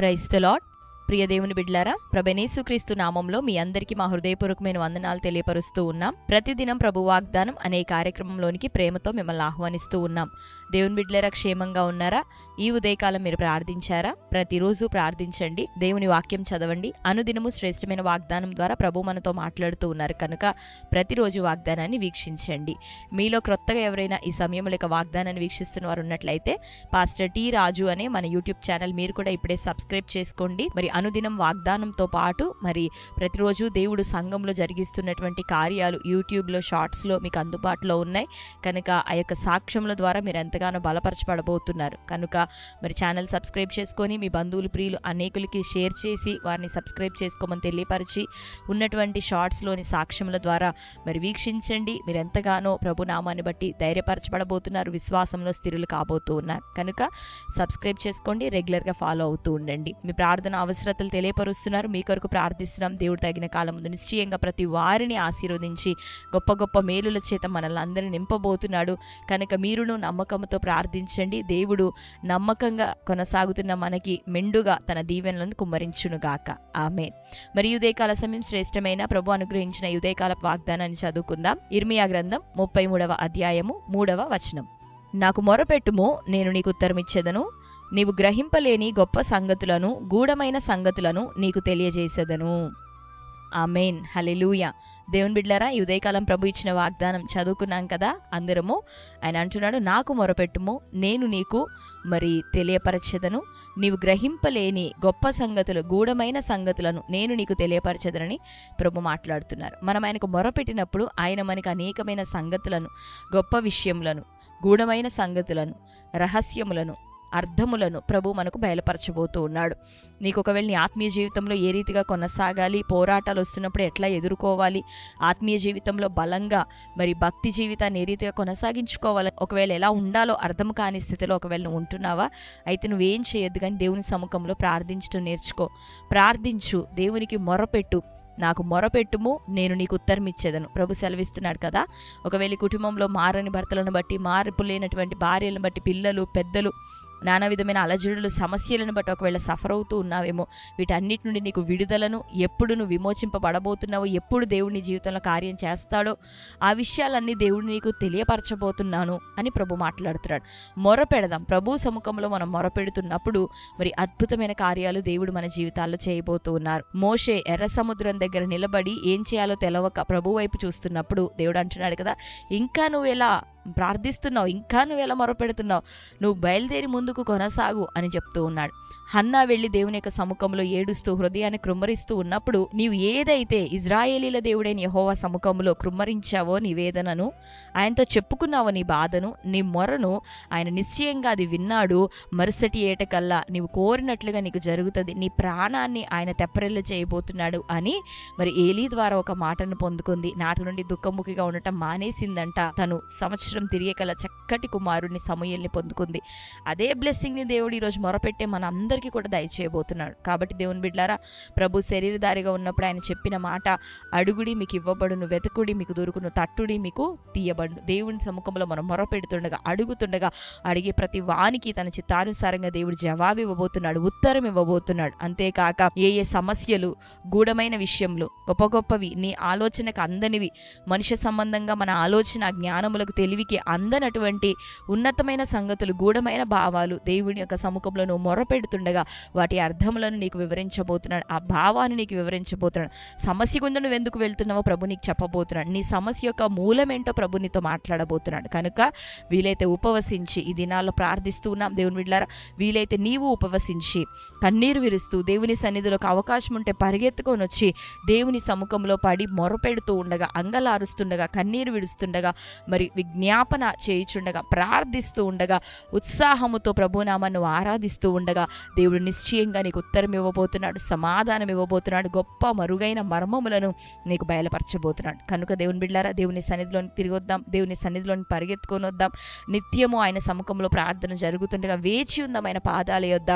Praise the lord. ప్రియ దేవుని బిడ్డలారా, ప్రభు యేసుక్రీస్తు నామంలో మీ అందరికీ మా హృదయపూర్వకమైన వందనాలు తెలియపరుస్తూ ఉన్నాం. ప్రతిదినం ప్రభు వాగ్దానం అనే కార్యక్రమంలోనికి ప్రేమతో మిమ్మల్ని ఆహ్వానిస్తూ ఉన్నాం. దేవుని బిడ్డలారా, క్షేమంగా ఉన్నారా? ఈ ఉదయకాలం మీరు ప్రార్థించారా? ప్రతిరోజు ప్రార్థించండి, దేవుని వాక్యం చదవండి. అనుదినము శ్రేష్టమైన వాగ్దానం ద్వారా ప్రభు మనతో మాట్లాడుతూ ఉన్నారు కనుక ప్రతిరోజు వాగ్దానాన్ని వీక్షించండి. మీలో క్రొత్తగా ఎవరైనా ఈ సమయంలో వాగ్దానాన్ని వీక్షిస్తున్న వారు ఉన్నట్లయితే పాస్టర్ టి రాజు అనే మన యూట్యూబ్ ఛానల్ మీరు కూడా ఇప్పుడే సబ్స్క్రైబ్ చేసుకోండి. మరి అనుదినం వాగ్దానంతో పాటు మరి ప్రతిరోజు దేవుడు సంఘంలో జరిగిస్తున్నటువంటి కార్యాలు యూట్యూబ్లో షార్ట్స్లో మీకు అందుబాటులో ఉన్నాయి కనుక ఆ యొక్క సాక్ష్యముల ద్వారా మీరు ఎంతగానో బలపరచబడబోతున్నారు కనుక మరి ఛానల్ సబ్స్క్రైబ్ చేసుకొని మీ బంధువులు ప్రియులు అనేకులకి షేర్ చేసి వారిని సబ్స్క్రైబ్ చేసుకోమని తెలియపరిచి ఉన్నటువంటి షార్ట్స్లోని సాక్ష్యముల ద్వారా మరి వీక్షించండి. మీరు ఎంతగానో ప్రభు నామాన్ని బట్టి ధైర్యపరచబడబోతున్నారు, విశ్వాసంలో స్థిరులు కాబోతూ ఉన్నారు కనుక సబ్స్క్రైబ్ చేసుకోండి, రెగ్యులర్గా ఫాలో అవుతూ ఉండండి. మీ ప్రార్థన అవసరతలు తెలియపరుస్తున్నారు, మీ కొరకు ప్రార్థిస్తున్నాం. దేవుడు తగిన కాలం ముందు నిశ్చయంగా ప్రతి వారిని ఆశీర్వదించి గొప్ప గొప్ప మేలుల చేత మనల్ని అందరినీ నింపబోతున్నాడు కనుక మీరును నమ్మకంతో ప్రార్థించండి. దేవుడు నమ్మకంగా కొనసాగుతున్న మనకి మెండుగా తన దీవెనలను కుమ్మరించునుగాక. ఆమేన్. మరి ఉదయకాల సమయం శ్రేష్టమైన ప్రభు అనుగ్రహించిన ఉదయకాల వాగ్దానాన్ని చదువుకుందాం. ఇర్మియా గ్రంథం 33వ అధ్యాయము 3వ వచనం. నాకు మొరపెట్టుము, నేను నీకు ఉత్తరమిచ్చేదను, నీవు గ్రహింపలేని గొప్ప సంగతులను, గూఢమైన సంగతులను నీకు తెలియజేసేదను. ఆమేన్. హల్లెలూయా. దేవుని బిడ్డలారా, ఈ ఉదయకాలం ప్రభు ఇచ్చిన వాగ్దానం చదువుకున్నాం కదా అందరము. ఆయన అంటున్నాడు, నాకు మొరపెట్టుము, నేను నీకు మరి తెలియపరచెదను, నీవు గ్రహింపలేని గొప్ప సంగతులు, గూఢమైన సంగతులను నేను నీకు తెలియపరచెదనని ప్రభు మాట్లాడుతున్నారు. మనం ఆయనకు మొరపెట్టినప్పుడు ఆయన మనకు అనేకమైన సంగతులను, గొప్ప విషయములను, గూఢమైన సంగతులను, రహస్యములను, అర్థములను ప్రభు మనకు బయలుపరచబోతూ ఉన్నాడు. నీకు ఒకవేళ నీ ఆత్మీయ జీవితంలో ఏ రీతిగా కొనసాగాలి, పోరాటాలు వస్తున్నప్పుడు ఎట్లా ఎదుర్కోవాలి, ఆత్మీయ జీవితంలో బలంగా మరి భక్తి జీవితాన్ని ఏ రీతిగా కొనసాగించుకోవాలి, ఒకవేళ ఎలా ఉండాలో అర్థం కాని స్థితిలో ఒకవేళ నువ్వు ఉంటున్నావా, అయితే నువ్వేం చేయొద్దు కానీ దేవుని సముఖంలో ప్రార్థించడం నేర్చుకో. ప్రార్థించు, దేవునికి మొరపెట్టు. నాకు మొరపెట్టుము, నేను నీకు ఉత్తరం ఇచ్చేదను. ప్రభు సెలవిస్తున్నాడు కదా. ఒకవేళ కుటుంబంలో మారని భర్తలను బట్టి, మార్పు లేనటువంటి భార్యలను బట్టి, పిల్లలు పెద్దలు నానా విధమైన అలజడులు, సమస్యలను బట్టి ఒకవేళ సఫర్ అవుతూ ఉన్నావేమో, వీటన్నిటి నుండి నీకు విడుదలను, ఎప్పుడు నువ్వు విమోచింపబడబోతున్నావో, ఎప్పుడు దేవుడి జీవితంలో కార్యం చేస్తాడో ఆ విషయాలన్నీ దేవుడు నీకు తెలియపరచబోతున్నాను అని ప్రభు మాట్లాడుతున్నాడు. మొరపెడదాం. ప్రభు సముఖంలో మనం మొరపెడుతున్నప్పుడు మరి అద్భుతమైన కార్యాలు దేవుడు మన జీవితాల్లో చేయబోతూ ఉన్నారు. మోషే ఎర్ర సముద్రం దగ్గర నిలబడి ఏం చేయాలో తెలవక ప్రభు వైపు చూస్తున్నప్పుడు దేవుడు అంటున్నాడు కదా, ఇంకా నువ్వు ఎలా ప్రార్థిస్తున్నావు, ఇంకా నువ్వు ఎలా మొరపెడుతున్నావు, నువ్వు బయలుదేరి ముందుకు కొనసాగు అని చెప్తూ ఉన్నాడు. హన్నా వెళ్లి దేవుని యొక్క సముఖంలో ఏడుస్తూ హృదయాన్ని కృమ్మరిస్తూ ఉన్నప్పుడు నీవు ఏదైతే ఇజ్రాయేలీల దేవుడైన యెహోవా సముఖంలో కృమ్మరించావో, నీ వేదనను ఆయనతో చెప్పుకున్నావో, నీ బాధను, నీ మొరను ఆయన నిశ్చయంగా అది విన్నాడు. మరుసటి ఏటకల్లా నీవు కోరినట్లుగా నీకు జరుగుతుంది, నీ ప్రాణాన్ని ఆయన తెప్పరిల్ల చేయబోతున్నాడు అని మరి ఏలీ ద్వారా ఒక మాటను పొందుకుంది. నాటి నుండి దుఃఖముఖిగా ఉండటం మానేసిందంట. తను సంవత్సరం తిరిగేకల చక్కటి కుమారుడిని సమూయేలుని పొందుకుంది. అదే బ్లెస్సింగ్ ని దేవుడు ఈరోజు మొరపెట్టే మన అందరికీ కూడా దయచేయబోతున్నాడు. కాబట్టి దేవుని బిడ్డలారా, ప్రభు శరీరధారిగా ఉన్నప్పుడు ఆయన చెప్పిన మాట, అడుగుడి మీకు ఇవ్వబడును, వెతుకుడి మీకు దొరుకును, తట్టుడి మీకు తీయబడును. దేవుని సముఖంలో మనం మొరపెడుతుండగా, అడుగుతుండగా, అడిగే ప్రతి వానికి తన చిత్తానుసారంగా దేవుడు జవాబు ఇవ్వబోతున్నాడు, ఉత్తరం ఇవ్వబోతున్నాడు. అంతేకాక ఏ ఏ సమస్యలు, గూఢమైన విషయంలో, గొప్ప గొప్పవి, నీ ఆలోచనకు అందనివి, మనుష్య సంబంధంగా మన ఆలోచన జ్ఞానములకు తెలివికి అందనటువంటి ఉన్నతమైన సంగతులు, గూఢమైన భావాలు దేవుని యొక్క సముఖంలో నువ్వు మొరపెడుతుండగా వాటి అర్థములను నీకు వివరించబోతున్నాడు, ఆ భావాన్ని నీకు వివరించబోతున్నాడు. సమస్య గుండా నువ్వు ఎందుకు వెళ్తున్నావో ప్రభు నీకు చెప్పబోతున్నాడు. నీ సమస్య యొక్క మూలమేంటో ప్రభు నీతో మాట్లాడబోతున్నాడు. కనుక వీలైతే ఉపవసించి ఈ దినాల్లో ప్రార్థిస్తూ ఉన్నాం. దేవుని బిడ్డలారా, వీలైతే నీవు ఉపవసించి కన్నీరు విరుస్తూ దేవుని సన్నిధిలోకి అవకాశం ఉంటే పరిగెత్తుకొని వచ్చి దేవుని సముఖంలో పడి మొరపెడుతూ ఉండగా, అంగలారుస్తుండగా, కన్నీరు విడుస్తుండగా, మరి విజ్ఞాపన చేయుచుండగా, ప్రార్థిస్తూ ఉండగా, ఉత్సాహముతో ప్రభునామాన్ని ఆరాధిస్తూ ఉండగా దేవుడు నిశ్చయంగా నీకు ఉత్తరం ఇవ్వబోతున్నాడు, సమాధానం ఇవ్వబోతున్నాడు, గొప్ప మరుగైన మర్మములను నీకు బయలుపరచబోతున్నాడు. కనుక దేవుని బిడ్డలారా, దేవుని సన్నిధిలోని తిరిగి వద్దాం, దేవుని సన్నిధిలోని పరిగెత్తుకొని వద్దాం. నిత్యము ఆయన సముఖంలో ప్రార్థన జరుగుతుండగా వేచి ఉందాం, ఆయన పాదాల యొద్ద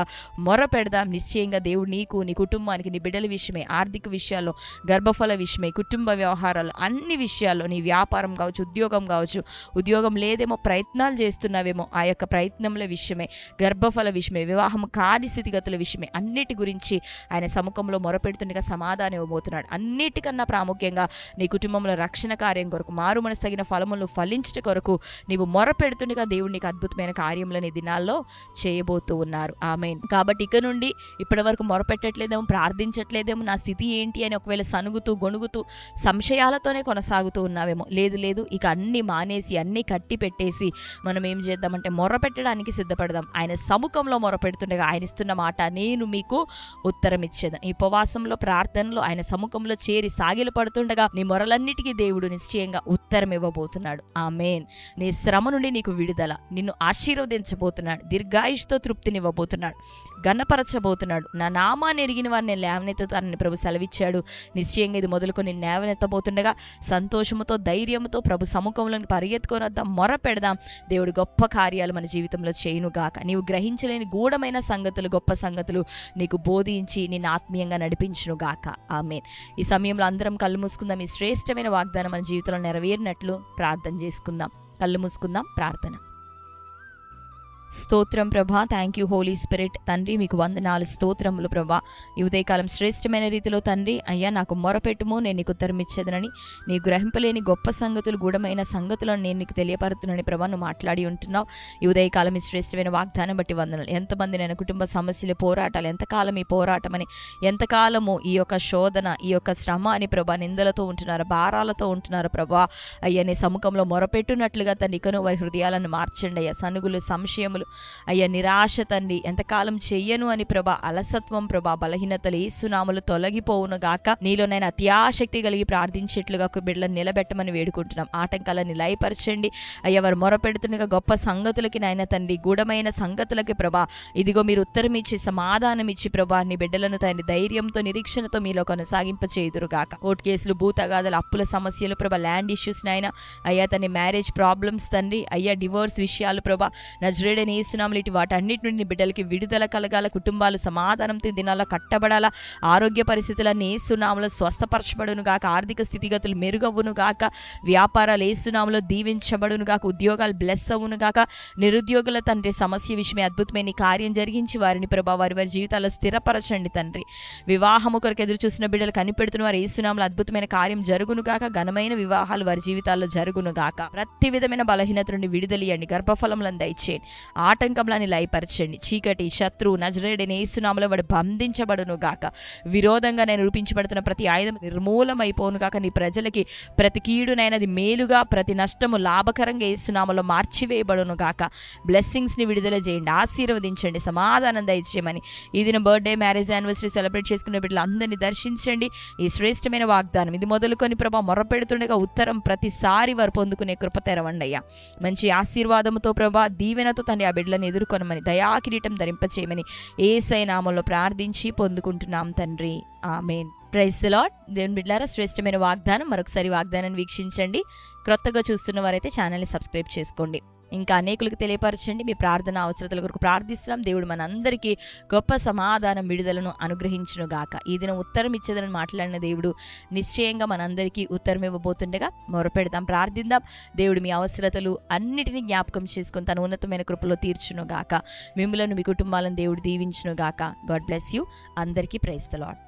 మొర పెడదాం. నిశ్చయంగా దేవుడు నీకు, నీ కుటుంబానికి, నీ బిడ్డల విషయమై, ఆర్థిక విషయాల్లో, గర్భఫల విషయమై, కుటుంబ వ్యవహారాలు, అన్ని విషయాల్లో, నీ వ్యాపారం కావచ్చు, ఉద్యోగం కావచ్చు, ఉద్యోగం లేదేమో, ప్రయత్నాలు చేస్తున్నావేమో, ఆ యొక్క ప్రయత్నముల విషయమే, గర్భఫల విషయమే, వివాహం కాని స్థితిగతుల విషయమే అన్నిటి గురించి ఆయన సముఖంలో మొరపెడుతుండగా సమాధానం ఇవ్వబోతున్నాడు. అన్నిటికన్నా ప్రాముఖ్యంగా నీ కుటుంబంలో రక్షణ కార్యం కొరకు, మారు మనసు తగిన ఫలములు ఫలించట కొరకు నీవు మొరపెడుతుండగా దేవుడు నీకు అద్భుతమైన కార్యములని దినాల్లో చేయబోతూ ఉన్నారు. ఆమేన్. కాబట్టి ఇక నుండి ఇప్పటి వరకు మొరపెట్టట్లేదేమో, ప్రార్థించట్లేదేమో, నా స్థితి ఏంటి అని ఒకవేళ సనుగుతూ గొణుగుతూ సంశయాలతోనే కొనసాగుతూ ఉన్నావేమో, లేదు ఇక అన్ని మానేసి అన్ని కట్టి పెట్టేసి మనం ఏం చేద్దామంటే మొరపెట్టడానికి సిద్ధపడదాం. ఆయన సముఖంలో మొరపెడుతుండగా ఆయన ఇస్తున్న మాట, నేను మీకు ఉత్తరం ఇచ్చేదని. ఈ ఉపవాసంలో ప్రార్థనలో ఆయన సముఖంలో చేరి సాగిలు పడుతుండగా నీ మొరలన్నిటికీ దేవుడు నిశ్చయంగా ఉత్తరం ఇవ్వబోతున్నాడు. ఆమేన్. నీ శ్రమ నుండి నీకు విడుదల, నిన్ను ఆశీర్వదించబోతున్నాడు, దీర్ఘాయుష్తో తృప్తినివ్వబోతున్నాడు, ఘనపరచబోతున్నాడు. నా నామాన్ని ఎరిగిన వారిని నేను లేవనెత్తుతానని ప్రభు సెలవిచ్చాడు. నిశ్చయంగా ఇది మొదలుకొని లేవనెత్తబోతుండగా సంతోషముతో ధైర్యంతో ప్రభు సముఖంలో పరిగెత్తుకొనొద్దాం, మొర పెడదాం. దేవుడు గొప్ప కార్యాలు మన జీవితంలో చేయునుగాక. నీవు గ్రహించలేని గూఢమైన సంగతులు, గొప్ప సంగతులు నీకు బోధించి నిన్ను ఆత్మీయంగా నడిపించునుగాక. ఆమేన్. ఈ సమయంలో అందరం కళ్ళు మూసుకుందాం. ఈ శ్రేష్టమైన వాగ్దానం మన జీవితంలో నెరవేరినట్లు ప్రార్థన చేసుకుందాం. కళ్ళు మూసుకుందాం. ప్రార్థన. స్తోత్రం ప్రభా, థ్యాంక్ యూ హోలీ స్పిరిట్. తండ్రి మీకు వందనాలు, స్తోత్రములు ప్రభా. ఈ ఉదయకాలం శ్రేష్టమైన రీతిలో తండ్రి అయ్యా నాకు మొరపెట్టుము, నేను నీకు ఉత్తరం ఇచ్చేదనని, నీ గ్రహింపలేని గొప్ప సంగతులు, గూఢమైన సంగతులను నేను నీకు తెలియపరుతున్నాను ప్రభా. నువ్వు మాట్లాడి ఉంటున్నావు. ఈ ఉదయకాలం ఈ శ్రేష్టమైన వాగ్దానం బట్టి వందనాలు. ఎంతమంది నేను కుటుంబ సమస్యలు, పోరాటాలు, ఎంతకాలం ఈ పోరాటం అని, ఎంతకాలము ఈ యొక్క శోధన, ఈ యొక్క శ్రమ అని ప్రభా నిందలతో ఉంటున్నారు, భారాలతో ఉంటున్నారు ప్రభా. అయ్యా నీ సముఖంలో మొరపెట్టున్నట్లుగా తండ్రి ఇకను వారి హృదయాలను మార్చండి అయ్యా. సనుగులు, సంశయములు అయ్యా, నిరాశ తండ్రి, ఎంతకాలం చెయ్యను అని ప్రభా, అలసత్వం ప్రభా, బలహీనతలు యేసునామములో తొలగిపోవును గాక. నీలోనైనా అత్యాశక్తి కలిగి ప్రార్థించేట్లుగా ఒక బిడ్డలను నిలబెట్టమని వేడుకుంటున్నాం. ఆటంకాలను లయపరచండి అయ్యా. వారు మొరపెడుతుండగా గొప్ప సంగతులకి నాయన తండ్రి, గూఢమైన సంగతులకి ప్రభా ఇదిగో మీరు ఉత్తరం ఇచ్చి సమాధానం ఇచ్చి ప్రభా నీ బిడ్డలను తండ్రి ధైర్యంతో, నిరీక్షణతో మీలో కొనసాగింప చేయుదురుగాక. కోర్టు కేసులు, భూతగాథలు, అప్పుల సమస్యలు ప్రభా, ల్యాండ్ ఇష్యూస్ నాయన అయ్యా తండ్రి, మ్యారేజ్ ప్రాబ్లమ్స్ తండ్రి అయ్యా, డివోర్స్ విషయాలు ప్రభా నజరేయుడైన యేసునామములో ఇటు వాటన్నిటి నుండి బిడ్డలకి విడుదల కలగాల, కుటుంబాలు సమాధానంతో దినాల్లో కట్టబడాలా, ఆరోగ్య పరిస్థితులన్నీ యేసునామములో స్వస్థపరచబడును గాక, ఆర్థిక స్థితిగతులు మెరుగవును గాక, వ్యాపారాలు యేసునామములో దీవించబడును గాక, ఉద్యోగాలు బ్లెస్ అవును గాక, నిరుద్యోగుల తండ్రి సమస్య విషయమే అద్భుతమైన కార్యం జరిగించి వారిని ప్రభా వారి జీవితాల్లో స్థిరపరచండి తండ్రి. వివాహము కొరకు ఎదురు చూసిన బిడ్డలు కనిపెడుతున్న వారు యేసునామములో అద్భుతమైన కార్యం జరుగును గాక, ఘనమైన వివాహాలు వారి జీవితాల్లో జరుగును గాక. ప్రతి విధమైన బలహీనత నుండి విడుదలియండి, గర్భఫలములను దయచేయండి, ఆటంకములని లయపరచండి. చీకటి శత్రువు నజరేయుడైన యేసునామములో వాడు బంధించబడును గాక. విరోధంగా నేను రూపించబడుతున్న ప్రతి ఆయుధం నిర్మూలమైపోను గాక. నీ ప్రజలకి ప్రతి కీడునైనది మేలుగా, ప్రతి నష్టము లాభకరంగా యేసునామములో మార్చివేయబడును గాక. బ్లెస్సింగ్స్ ని విడుదల చేయండి, ఆశీర్వదించండి, సమాధానం దయచేయమని ఈ దిన బర్త్డే, మ్యారేజ్ యానివర్సరీ సెలబ్రేట్ చేసుకునే బిడ్డలు అందరినీ దర్శించండి. ఈ శ్రేష్టమైన వాగ్దానం ఇది మొదలుకొని ప్రభా మొరపెడుతుండగా ఉత్తరం ప్రతిసారి వారు పొందుకునే కృప తెరవండి అయ్యా. మంచి ఆశీర్వాదముతో ప్రభా, దీవెనతో తండ్రి ఆ బిడ్డలను ఎదుర్కొనమని, దయాకిరీటం ధరింపచేయమని యేసయ్య నామములో ప్రార్థించి పొందుకుంటున్నాం తండ్రి. ఆమేన్. Praise the Lord. దేవుని బిడ్డలారా, శ్రేష్టమైన వాగ్దానం మరొకసారి వాగ్దానాన్ని వీక్షించండి. క్రొత్తగా చూస్తున్న వారైతే ఛానల్ని సబ్స్క్రైబ్ చేసుకోండి. ఇంకా అనేకులకు తెలియపరచండి. మీ ప్రార్థన అవసరతల కొరకు ప్రార్థిస్తున్నాం. దేవుడు మనందరికీ గొప్ప సమాధానం, విడుదలను అనుగ్రహించును గాక. ఈ దినం ఉత్తరం ఇచ్చేదని మాట్లాడిన దేవుడు నిశ్చయంగా మనందరికీ ఉత్తరం ఇవ్వబోతుండగా మొరపెడదాం, ప్రార్థిద్దాం. దేవుడు మీ అవసరతలు అన్నిటినీ జ్ఞాపకం చేసుకుని తన ఉన్నతమైన కృపలో తీర్చును గాక. మిమ్మలను, మీ కుటుంబాలను దేవుడు దీవించును గాక. God bless you. అందరికీ ప్రైజ్ ది లార్డ్.